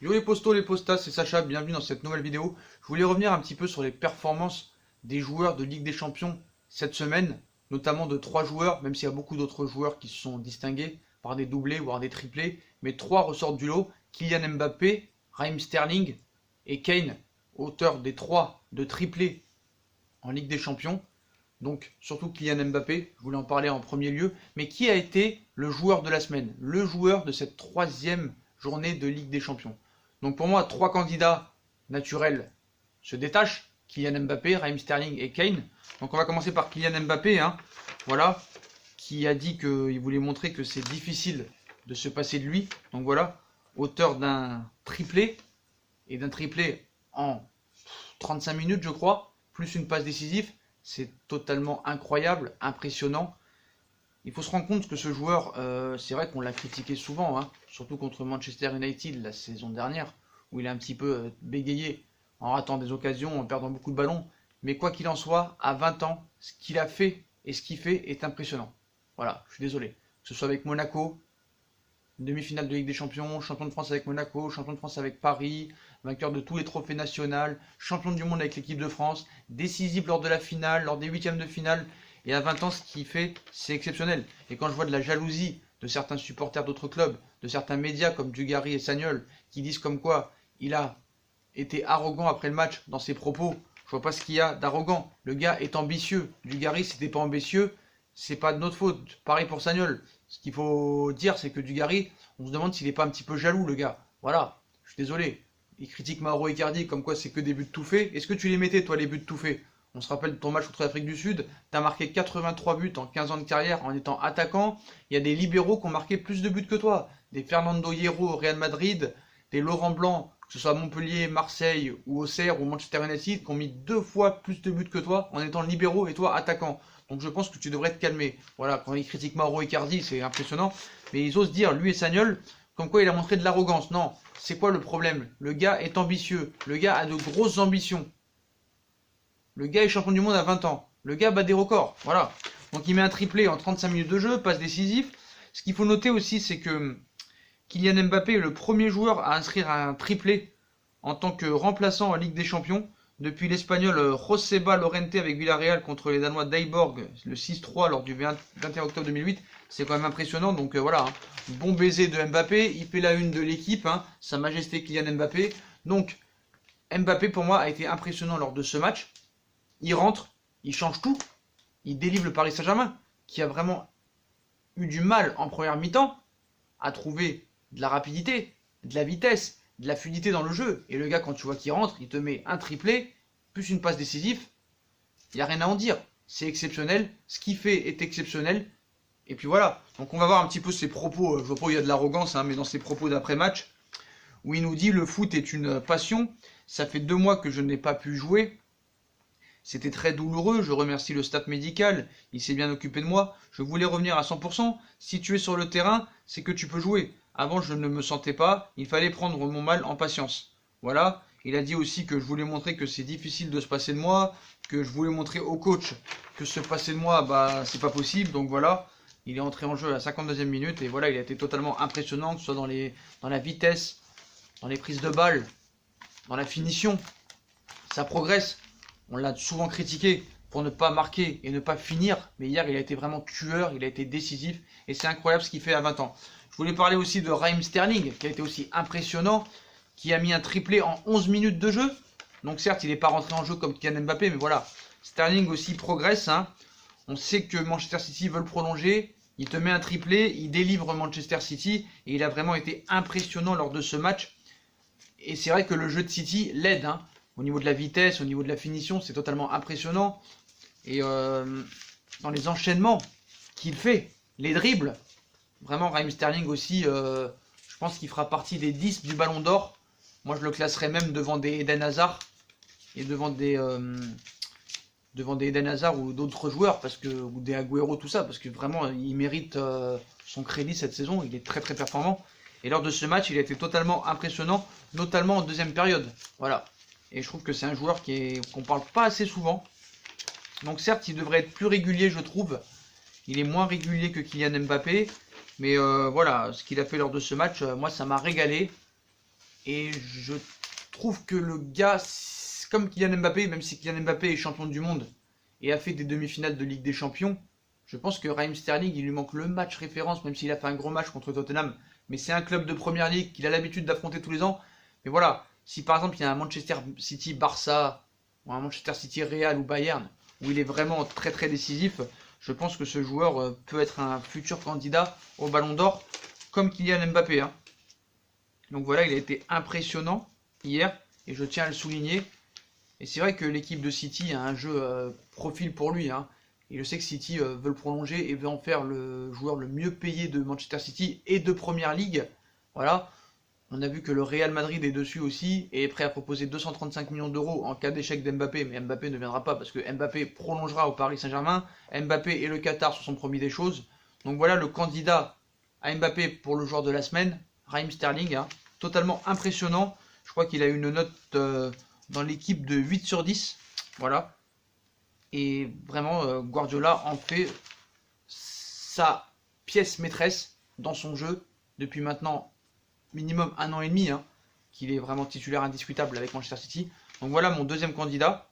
Yo les postos, les postas, c'est Sacha, bienvenue dans cette nouvelle vidéo. Je voulais revenir un petit peu sur les performances des joueurs de Ligue des Champions cette semaine, notamment de 3 joueurs, même s'il y a beaucoup d'autres joueurs qui se sont distingués par des doublés, voire des triplés, mais 3 ressortent du lot, Kylian Mbappé, Raheem Sterling et Kane, auteur des 3 de triplés en Ligue des Champions. Donc surtout Kylian Mbappé, je voulais en parler en premier lieu, mais qui a été le joueur de la semaine, le joueur de cette 3e journée de Ligue des Champions. Donc pour moi, 3 candidats naturels se détachent, Kylian Mbappé, Raheem Sterling et Kane. Donc on va commencer par Kylian Mbappé, voilà, qui a dit qu'il voulait montrer que c'est difficile de se passer de lui. Donc voilà, auteur d'un triplé, et d'un triplé en 35 minutes je crois, plus une passe décisive. C'est totalement incroyable, impressionnant. Il faut se rendre compte que ce joueur, c'est vrai qu'on l'a critiqué souvent, surtout contre Manchester United la saison dernière, où il a un petit peu bégayé en ratant des occasions, en perdant beaucoup de ballons. Mais quoi qu'il en soit, à 20 ans, ce qu'il a fait et ce qu'il fait est impressionnant. Voilà, je suis désolé. Que ce soit avec Monaco, demi-finale de Ligue des Champions, champion de France avec Monaco, champion de France avec Paris, vainqueur de tous les trophées nationaux, champion du monde avec l'équipe de France, décisif lors de la finale, lors des huitièmes de finale. Et à 20 ans, ce qu'il fait, c'est exceptionnel. Et quand je vois de la jalousie de certains supporters d'autres clubs, de certains médias comme Dugarry et Sagnol, qui disent comme quoi il a été arrogant après le match dans ses propos, je vois pas ce qu'il y a d'arrogant. Le gars est ambitieux. Dugarry, si t'es pas ambitieux, c'est pas de notre faute. Pareil pour Sagnol. Ce qu'il faut dire, c'est que Dugarry, on se demande s'il est pas un petit peu jaloux, le gars. Voilà, je suis désolé. Il critique Mauro Icardi comme quoi c'est que des buts tout faits. Est-ce que tu les mettais, toi, les buts tout faits? On se rappelle de ton match contre l'Afrique du Sud, tu as marqué 83 buts en 15 ans de carrière en étant attaquant. Il y a des libéraux qui ont marqué plus de buts que toi. Des Fernando Hierro au Real Madrid, des Laurent Blanc, que ce soit à Montpellier, Marseille ou Auxerre ou Manchester United, qui ont mis 2 fois plus de buts que toi en étant libéraux et toi attaquant. Donc je pense que tu devrais te calmer. Voilà, quand il critique Mauro Icardi, c'est impressionnant. Mais ils osent dire, lui et Sagnol, comme quoi il a montré de l'arrogance. Non, c'est quoi le problème? Le gars est ambitieux. Le gars a de grosses ambitions. Le gars est champion du monde à 20 ans. Le gars bat des records. Voilà. Donc il met un triplé en 35 minutes de jeu, passe décisif. Ce qu'il faut noter aussi, c'est que Kylian Mbappé est le premier joueur à inscrire un triplé en tant que remplaçant en Ligue des Champions depuis l'Espagnol Joseba Lorente avec Villarreal contre les Danois d'Eiborg le 6-3 lors du 21 octobre 2008. C'est quand même impressionnant. Donc voilà, bon baiser de Mbappé. Il fait la une de l'équipe. Sa Majesté Kylian Mbappé. Donc Mbappé pour moi a été impressionnant lors de ce match. Il rentre, il change tout, il délivre le Paris Saint-Germain, qui a vraiment eu du mal en première mi-temps à trouver de la rapidité, de la vitesse, de la fluidité dans le jeu. Et le gars, quand tu vois qu'il rentre, il te met un triplé, plus une passe décisive. Il n'y a rien à en dire. C'est exceptionnel. Ce qu'il fait est exceptionnel. Et puis voilà. Donc on va voir un petit peu ses propos. Je vois pas où il y a de l'arrogance, mais dans ses propos d'après-match, où il nous dit: le foot est une passion. Ça fait 2 mois que je n'ai pas pu jouer. C'était très douloureux, je remercie le staff médical, il s'est bien occupé de moi, je voulais revenir à 100%, si tu es sur le terrain, c'est que tu peux jouer. Avant je ne me sentais pas, il fallait prendre mon mal en patience. Voilà, il a dit aussi que je voulais montrer que c'est difficile de se passer de moi, que je voulais montrer au coach que se passer de moi, c'est pas possible, donc voilà. Il est entré en jeu à la 52e minute et voilà, il a été totalement impressionnant, que ce soit dans la vitesse, dans les prises de balles, dans la finition, ça progresse. On l'a souvent critiqué pour ne pas marquer et ne pas finir, mais hier il a été vraiment tueur, il a été décisif et c'est incroyable ce qu'il fait à 20 ans. Je voulais parler aussi de Raheem Sterling qui a été aussi impressionnant, qui a mis un triplé en 11 minutes de jeu. Donc certes il n'est pas rentré en jeu comme Kylian Mbappé, mais voilà, Sterling aussi progresse. On sait que Manchester City veut le prolonger, il te met un triplé, il délivre Manchester City et il a vraiment été impressionnant lors de ce match. Et c'est vrai que le jeu de City l'aide, au niveau de la vitesse, au niveau de la finition, c'est totalement impressionnant. Et dans les enchaînements qu'il fait, les dribbles, vraiment Raheem Sterling aussi, je pense qu'il fera partie des 10 du Ballon d'Or. Moi je le classerais même devant des Eden Hazard et devant des Eden Hazard ou d'autres joueurs, ou des Agüero, tout ça, parce que vraiment il mérite son crédit cette saison, il est très très performant. Et lors de ce match, il a été totalement impressionnant, notamment en deuxième période. Voilà. Et je trouve que c'est un joueur qu'on parle pas assez souvent. Donc certes, il devrait être plus régulier, je trouve. Il est moins régulier que Kylian Mbappé. Mais voilà, ce qu'il a fait lors de ce match, moi, ça m'a régalé. Et je trouve que le gars, comme Kylian Mbappé, même si Kylian Mbappé est champion du monde et a fait des demi-finales de Ligue des Champions, je pense que Raheem Sterling, il lui manque le match référence, même s'il a fait un gros match contre Tottenham. Mais c'est un club de première ligue qu'il a l'habitude d'affronter tous les ans. Mais voilà, si par exemple il y a un Manchester City Barça, ou un Manchester City Real ou Bayern, où il est vraiment très très décisif, je pense que ce joueur peut être un futur candidat au Ballon d'Or, comme Kylian Mbappé. Hein. Donc voilà, il a été impressionnant hier, et je tiens à le souligner. Et c'est vrai que l'équipe de City a un jeu profil pour lui. Hein. Et je sais que City veut le prolonger et veut en faire le joueur le mieux payé de Manchester City et de Première Ligue. Voilà. On a vu que le Real Madrid est dessus aussi et est prêt à proposer 235 millions d'euros en cas d'échec d'Mbappé. Mais Mbappé ne viendra pas parce que Mbappé prolongera au Paris Saint-Germain. Mbappé et le Qatar se sont promis des choses. Donc voilà le candidat à Mbappé pour le joueur de la semaine, Raheem Sterling. Hein. Totalement impressionnant. Je crois qu'il a une note dans l'équipe de 8 sur 10. Voilà. Et vraiment, Guardiola en fait sa pièce maîtresse dans son jeu depuis maintenant minimum 1 an et demi, hein, qu'il est vraiment titulaire indiscutable avec Manchester City. Donc voilà mon deuxième candidat,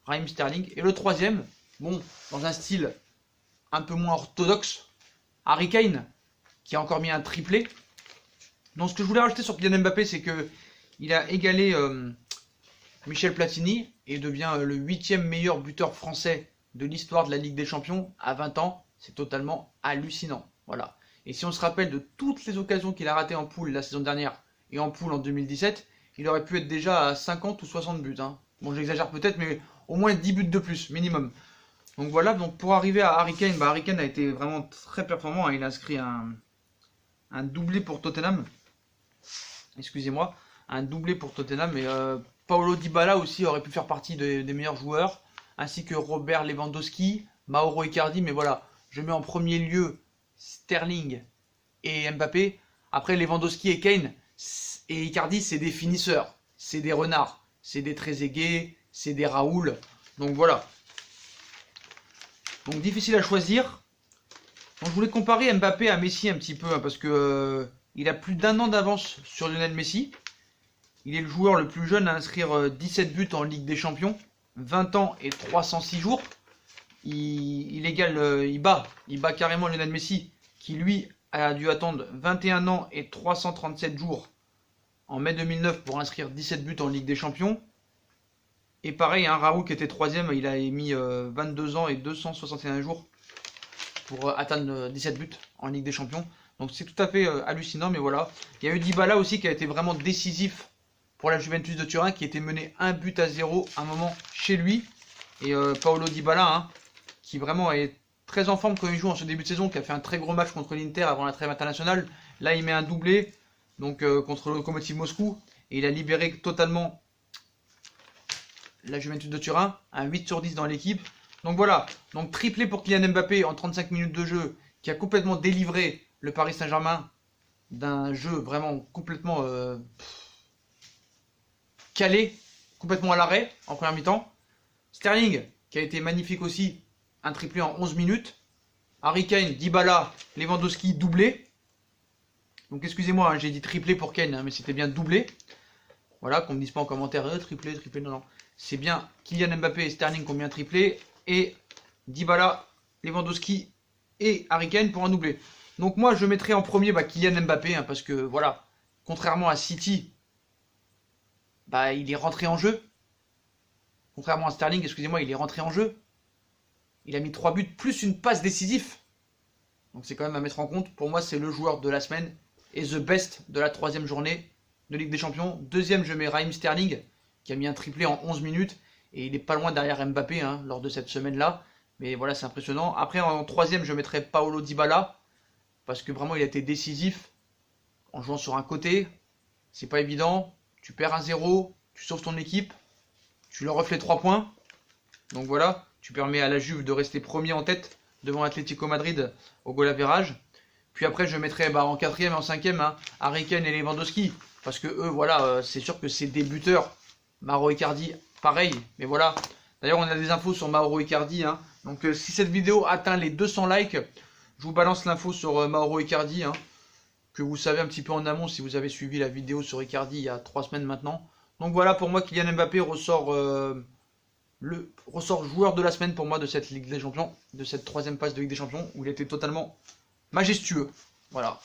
Raheem Sterling. Et le troisième, bon, dans un style un peu moins orthodoxe, Harry Kane, qui a encore mis un triplé. Donc ce que je voulais rajouter sur Kylian Mbappé, c'est que il a égalé Michel Platini et devient le 8e meilleur buteur français de l'histoire de la Ligue des Champions à 20 ans. C'est totalement hallucinant. Voilà. Et si on se rappelle de toutes les occasions qu'il a ratées en poule la saison dernière et en poule en 2017, il aurait pu être déjà à 50 ou 60 buts. Hein. Bon, j'exagère peut-être, mais au moins 10 buts de plus, minimum. Donc voilà, donc pour arriver à Harry Kane, Harry Kane a été vraiment très performant. Hein. Il a inscrit un doublé pour Tottenham. Excusez-moi, un doublé pour Tottenham. Et Paulo Dybala aussi aurait pu faire partie des meilleurs joueurs, ainsi que Robert Lewandowski, Mauro Icardi. Mais voilà, je mets en premier lieu Sterling et Mbappé. Après, Lewandowski et Kane et Icardi, c'est des finisseurs, c'est des renards, c'est des Trezeguet, c'est des Raoul. Donc voilà. Donc difficile à choisir. Donc je voulais comparer Mbappé à Messi un petit peu, hein, parce que il a plus d'1 an d'avance sur Lionel Messi. Il est le joueur le plus jeune à inscrire 17 buts en Ligue des Champions, 20 ans et 306 jours. Il bat carrément Lionel Messi, qui lui a dû attendre 21 ans et 337 jours en mai 2009 pour inscrire 17 buts en Ligue des Champions. Et pareil, hein, Raoul qui était 3ème, il a mis 22 ans et 261 jours pour atteindre 17 buts en Ligue des Champions. Donc c'est tout à fait hallucinant, mais voilà. Il y a eu Dybala aussi qui a été vraiment décisif pour la Juventus de Turin, qui était mené 1-0 à un moment chez lui. Et Paulo Dybala, hein, qui vraiment est très en forme quand il joue en ce début de saison, qui a fait un très gros match contre l'Inter avant la trêve internationale. Là, il met un doublé donc contre le Lokomotiv Moscou et il a libéré totalement la Juventus de Turin, un 8 sur 10 dans l'équipe. Donc voilà, donc triplé pour Kylian Mbappé en 35 minutes de jeu, qui a complètement délivré le Paris Saint-Germain d'un jeu vraiment complètement calé, complètement à l'arrêt en première mi-temps. Sterling, qui a été magnifique aussi, un triplé en 11 minutes. Harry Kane, Dybala, Lewandowski, doublé. Donc excusez-moi, hein, j'ai dit triplé pour Kane, hein, mais c'était bien doublé. Voilà, qu'on ne me dise pas en commentaire, triplé, non, non. C'est bien Kylian Mbappé et Sterling qui ont bien triplé. Et Dybala, Lewandowski et Harry Kane pour un doublé. Donc moi, je mettrais en premier Kylian Mbappé, hein, parce que voilà, contrairement à City, il est rentré en jeu. Contrairement à Sterling, excusez-moi, il est rentré en jeu. Il a mis 3 buts plus une passe décisive. Donc c'est quand même à mettre en compte. Pour moi, c'est le joueur de la semaine et the best de la 3e journée de Ligue des Champions. Deuxième, je mets Raheem Sterling, qui a mis un triplé en 11 minutes. Et il n'est pas loin derrière Mbappé, hein, lors de cette semaine-là. Mais voilà, c'est impressionnant. Après, en 3e, je mettrai Paulo Dybala, parce que vraiment, il a été décisif en jouant sur un côté. C'est pas évident. Tu perds 1-0, tu sauves ton équipe, tu leur refais 3 points. Donc voilà, tu permets à la Juve de rester premier en tête devant Atlético Madrid au goal average. Puis après, je mettrai en 4e et en 5e, hein, Harry Kane et Lewandowski. Parce que eux, voilà, c'est sûr que c'est des buteurs. Mauro Icardi, pareil. Mais voilà. D'ailleurs, on a des infos sur Mauro Icardi. Hein. Donc si cette vidéo atteint les 200 likes, je vous balance l'info sur Mauro Icardi. Hein. que vous savez un petit peu en amont si vous avez suivi la vidéo sur Icardi il y a 3 semaines maintenant. Donc voilà, pour moi, Kylian Mbappé ressort joueur de la semaine pour moi de cette Ligue des Champions, de cette 3e phase de Ligue des Champions, où il était totalement majestueux. Voilà.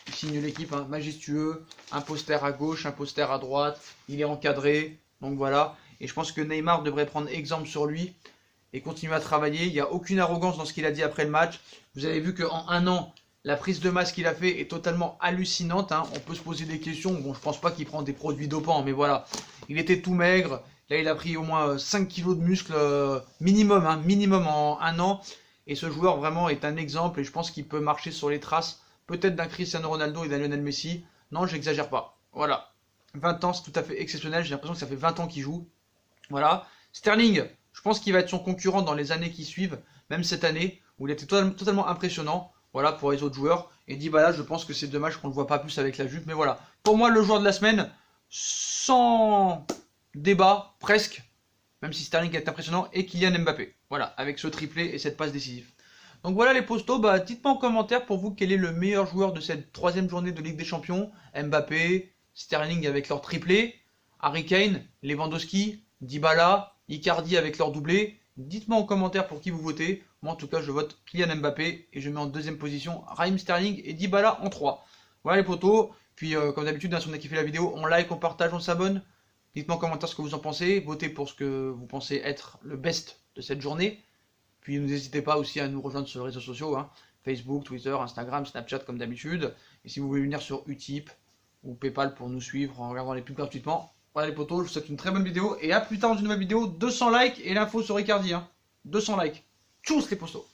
Il signe l'équipe, hein, majestueux, un poster à gauche, un poster à droite, il est encadré, donc voilà. Et je pense que Neymar devrait prendre exemple sur lui et continuer à travailler. Il n'y a aucune arrogance dans ce qu'il a dit après le match. Vous avez vu qu'en un an, la prise de masse qu'il a fait est totalement hallucinante. Hein. On peut se poser des questions. Bon, je pense pas qu'il prend des produits dopants, mais voilà. Il était tout maigre. Là, il a pris au moins 5 kilos de muscle minimum, hein, minimum en un an. Et ce joueur vraiment est un exemple et je pense qu'il peut marcher sur les traces peut-être d'un Cristiano Ronaldo et d'un Lionel Messi. Non, j'exagère pas. Voilà. 20 ans, c'est tout à fait exceptionnel. J'ai l'impression que ça fait 20 ans qu'il joue. Voilà. Sterling, je pense qu'il va être son concurrent dans les années qui suivent, même cette année, où il était totalement impressionnant. Voilà, pour les autres joueurs. Et Dybala, je pense que c'est dommage qu'on ne le voit pas plus avec la Juve. Mais voilà. Pour moi, le joueur de la semaine, sans débat, presque, même si Sterling est impressionnant, et Kylian Mbappé. Voilà, avec ce triplé et cette passe décisive. Donc voilà les postos, dites-moi en commentaire pour vous quel est le meilleur joueur de cette 3e journée de Ligue des Champions. Mbappé, Sterling avec leur triplé, Harry Kane, Lewandowski, Dybala, Icardi avec leur doublé. Dites-moi en commentaire pour qui vous votez. Moi en tout cas je vote Kylian Mbappé et je mets en 2e position Raheem Sterling et Dybala en 3. Voilà les potos. Puis comme d'habitude, si on a kiffé la vidéo, on like, on partage, on s'abonne. Dites-moi en commentaire ce que vous en pensez. Votez pour ce que vous pensez être le best de cette journée. Puis n'hésitez pas aussi à nous rejoindre sur les réseaux sociaux, hein, Facebook, Twitter, Instagram, Snapchat comme d'habitude. Et si vous voulez venir sur Utip ou Paypal pour nous suivre en regardant les pubs gratuitement. Voilà les potos, je vous souhaite une très bonne vidéo et à plus tard dans une nouvelle vidéo. 200 likes et l'info sur Icardi. Hein. 200 likes. Tchuss les potos.